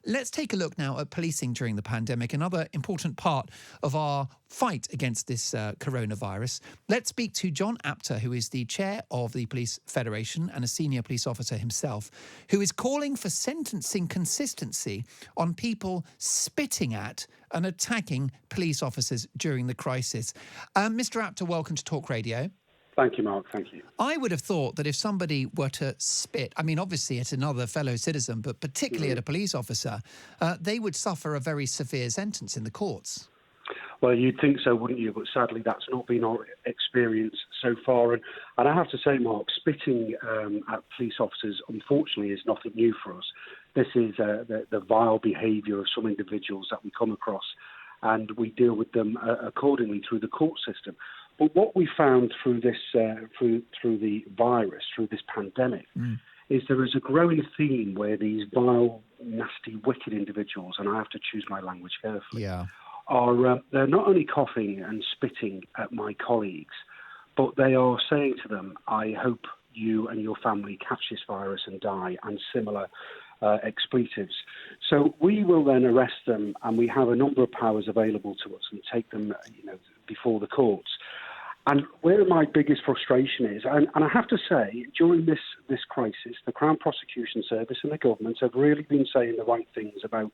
Let's take a look now at policing during the pandemic, another important part of our fight against this coronavirus. Let's speak to John Apter, who is the chair of the Police Federation and a senior police officer himself, who is calling for sentencing consistency on people spitting at and attacking police officers during the crisis. Mr. Apter, welcome to Talk Radio. Thank you, Mark. Thank you. I would have thought that if somebody were to spit, I mean, obviously at another fellow citizen, but particularly at a police officer, they would suffer a very severe sentence in the courts. Well, you'd think so, wouldn't you? But sadly, that's not been our experience so far. And I have to say, Mark, spitting at police officers, unfortunately, is nothing new for us. This is the vile behaviour of some individuals that we come across, and we deal with them accordingly through the court system. But what we found through this, through the virus, through this pandemic, is there is a growing theme where these vile, nasty, wicked individuals, and I have to choose my language carefully, are they're not only coughing and spitting at my colleagues, but they are saying to them, "I hope you and your family catch this virus and die," and similar expletives. So we will then arrest them, and we have a number of powers available to us and take them, before the courts. And where my biggest frustration is, and I have to say, during this crisis, the Crown Prosecution Service and the government have really been saying the right things about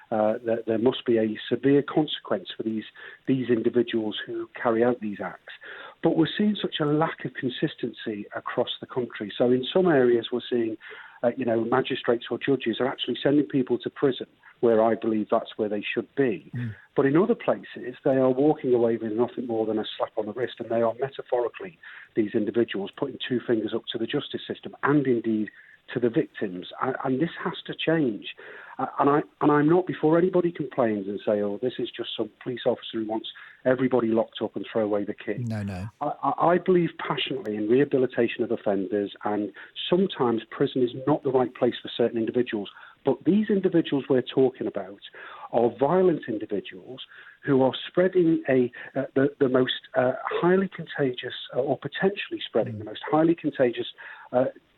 that there must be a severe consequence for these individuals who carry out these acts. But we're seeing such a lack of consistency across the country. So in some areas we're seeing, magistrates or judges are actually sending people to prison, where I believe that's where they should be. But in other places, they are walking away with nothing more than a slap on the wrist, and they are metaphorically, these individuals, putting two fingers up to the justice system and indeed to the victims. And this has to change. And I'm not, before anybody complains and say, "Oh, this is just some police officer who wants everybody locked up and throw away the key." No. I believe passionately in rehabilitation of offenders, and sometimes prison is not the right place for certain individuals. But these individuals we're talking about are violent individuals who are spreading the most highly contagious, or potentially spreading the most highly contagious,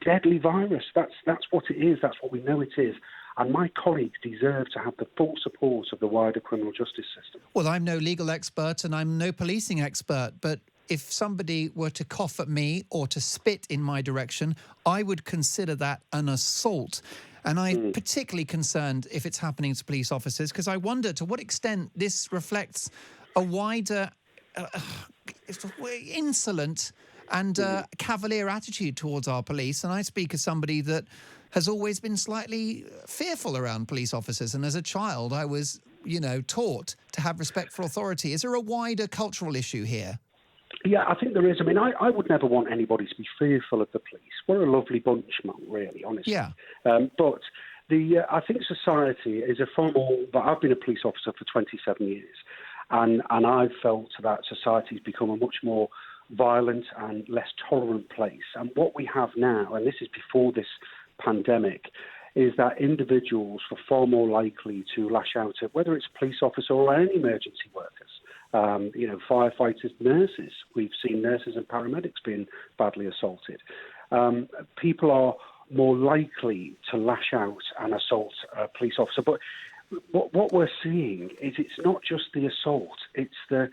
deadly virus. That's what it is. That's what we know it is. And my colleagues deserve to have the full support of the wider criminal justice system. Well, I'm no legal expert and I'm no policing expert, but if somebody were to cough at me or to spit in my direction, I would consider that an assault. And I'm particularly concerned if it's happening to police officers, because I wonder to what extent this reflects a wider insolent and cavalier attitude towards our police. And I speak as somebody that has always been slightly fearful around police officers. And as a child, I was, taught to have respect for authority. Is there a wider cultural issue here? Yeah, I think there is. I mean, I would never want anybody to be fearful of the police. We're a lovely bunch, Mark, really, honestly. Yeah. But I think society is a far more... But I've been a police officer for 27 years, and I've felt that society's become a much more violent and less tolerant place. And what we have now, and this is before this pandemic, is that individuals are far more likely to lash out at whether it's a police officer or any emergency workers. Firefighters, nurses. We've seen nurses and paramedics being badly assaulted. People are more likely to lash out and assault a police officer. But what we're seeing is it's not just the assault; it's the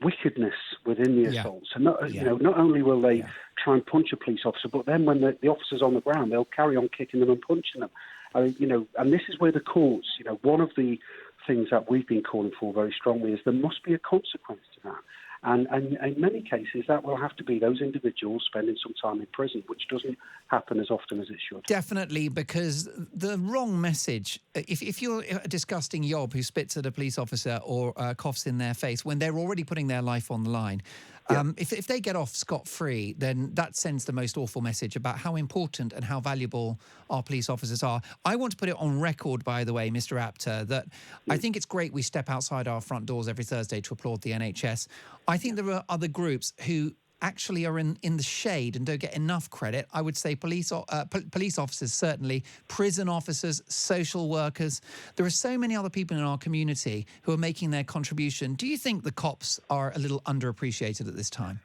wickedness within the assault. So not only will they try and punch a police officer, but then when the officer's on the ground, they'll carry on kicking them and punching them. And this is where the courts. One of the things that we've been calling for very strongly is there must be a consequence to that. And in many cases, that will have to be those individuals spending some time in prison, which doesn't happen as often as it should. Definitely, because the wrong message, if you're a disgusting yob who spits at a police officer or coughs in their face when they're already putting their life on the line, if they get off scot-free, then that sends the most awful message about how important and how valuable our police officers are. I want to put it on record, by the way, Mr. Apter, that I think it's great we step outside our front doors every Thursday to applaud the NHS. I think there are other groups who actually are in the shade and don't get enough credit. I would say police officers, certainly, prison officers, social workers. There are so many other people in our community who are making their contribution. Do you think the cops are a little underappreciated at this time?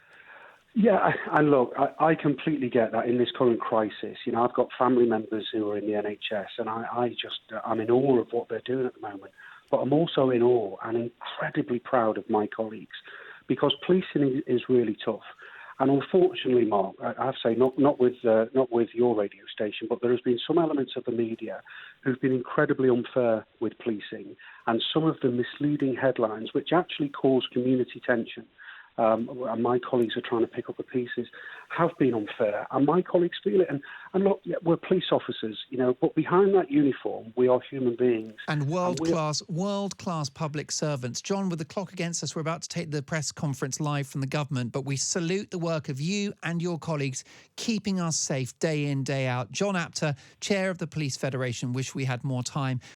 Yeah, and look, I completely get that in this current crisis. You know, I've got family members who are in the NHS, and I'm in awe of what they're doing at the moment. But I'm also in awe and incredibly proud of my colleagues, because policing is really tough. And unfortunately, Mark, I have to say, not with your radio station, but there has been some elements of the media who've been incredibly unfair with policing, and some of the misleading headlines, which actually cause community tension. And my colleagues are trying to pick up the pieces, have been unfair, and my colleagues feel it. And look, yeah, we're police officers, you know, but behind that uniform, we are human beings. And world-class public servants. John, with the clock against us, we're about to take the press conference live from the government, but we salute the work of you and your colleagues keeping us safe day in, day out. John Apter, Chair of the Police Federation, wish we had more time.